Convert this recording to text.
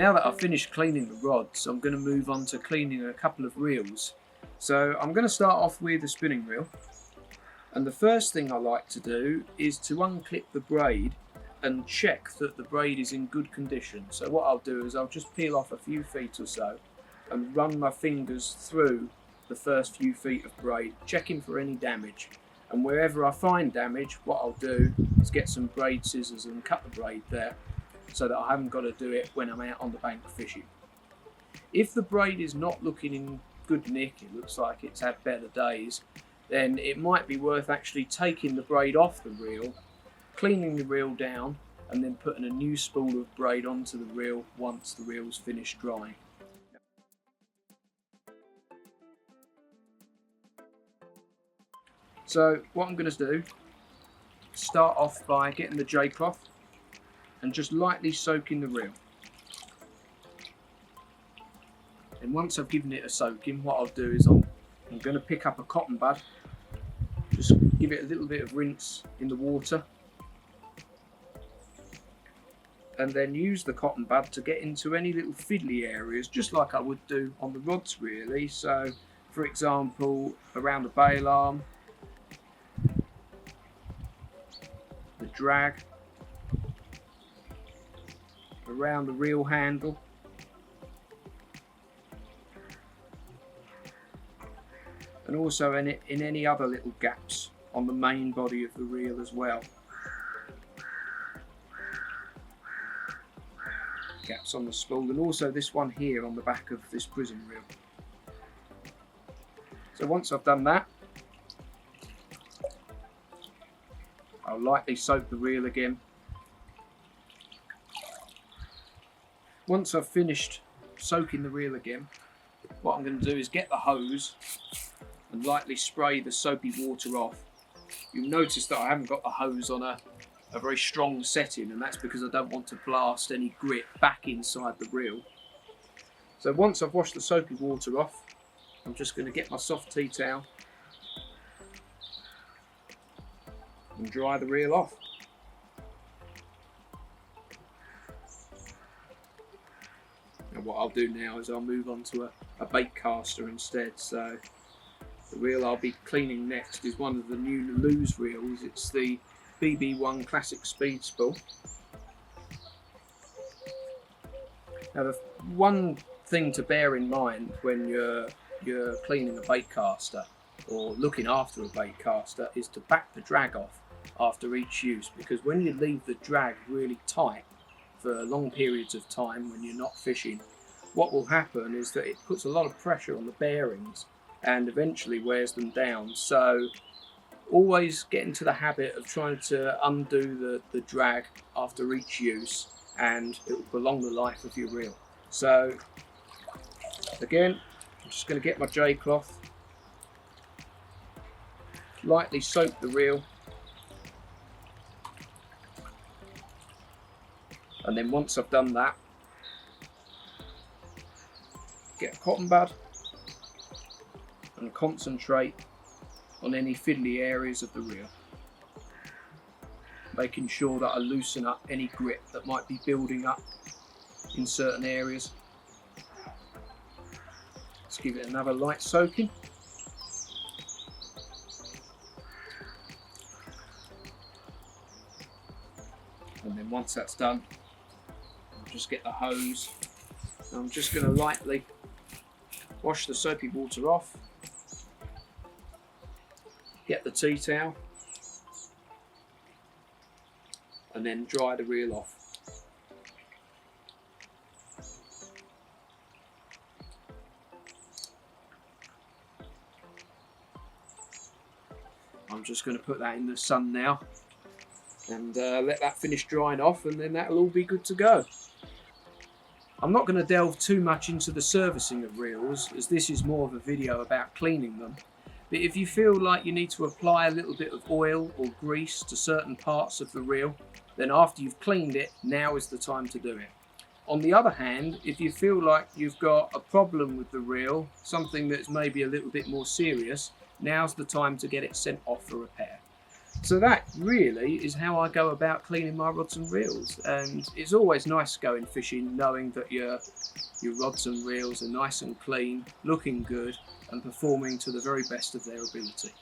Now that I've finished cleaning the rods, I'm going to move on to cleaning a couple of reels. So I'm going to start off with a spinning reel. And the first thing I like to do is to unclip the braid and check that the braid is in good condition. So what I'll do is I'll just peel off a few feet or so and run my fingers through the first few feet of braid, checking for any damage. And wherever I find damage, what I'll do is get some braid scissors and cut the braid there, so that I haven't got to do it when I'm out on the bank fishing. If the braid is not looking in good nick, it looks like it's had better days, then it might be worth actually taking the braid off the reel, cleaning the reel down, and then putting a new spool of braid onto the reel once the reel's finished drying. So what I'm going to do, start off by getting the J-cloth and just lightly soaking the reel. And once I've given it a soaking, what I'll do is I'm going to pick up a cotton bud, just give it a little bit of rinse in the water, and then use the cotton bud to get into any little fiddly areas, just like I would do on the rods really. So for example, around the bail arm, the drag, around the reel handle, and also in any other little gaps on the main body of the reel as well. Gaps on the spool, and also this one here on the back of this prism reel. So once I've done that, I'll lightly soak the reel again. Once I've finished soaking the reel again, what I'm going to do is get the hose and lightly spray the soapy water off. You'll notice that I haven't got the hose on a very strong setting, and that's because I don't want to blast any grit back inside the reel. So once I've washed the soapy water off, I'm just going to get my soft tea towel and dry the reel off. And what I'll do now is I'll move on to a bait caster instead. So the reel I'll be cleaning next is one of the new loose reels. It's the BB1 Classic Speed Spool. Now the one thing to bear in mind when you're cleaning a bait caster or looking after a bait caster is to back the drag off after each use, because when you leave the drag really tight for long periods of time when you're not fishing, what will happen is that it puts a lot of pressure on the bearings and eventually wears them down. So always get into the habit of trying to undo the drag after each use, and it will prolong the life of your reel. So again, I'm just going to get my J-cloth, lightly soak the reel, and then once I've done that, get a cotton bud and concentrate on any fiddly areas of the reel, making sure that I loosen up any grit that might be building up in certain areas. Let's give it another light soaking. And then once that's done, I'll just get the hose. I'm just going to lightly wash the soapy water off, get the tea towel, and then dry the reel off. I'm just going to put that in the sun now and let that finish drying off, and then that'll all be good to go. I'm not going to delve too much into the servicing of reels, as this is more of a video about cleaning them. But if you feel like you need to apply a little bit of oil or grease to certain parts of the reel, then after you've cleaned it, now is the time to do it. On the other hand, if you feel like you've got a problem with the reel, something that's maybe a little bit more serious, now's the time to get it sent off for repair. So that really is how I go about cleaning my rods and reels, and it's always nice going fishing knowing that your rods and reels are nice and clean, looking good, and performing to the very best of their ability.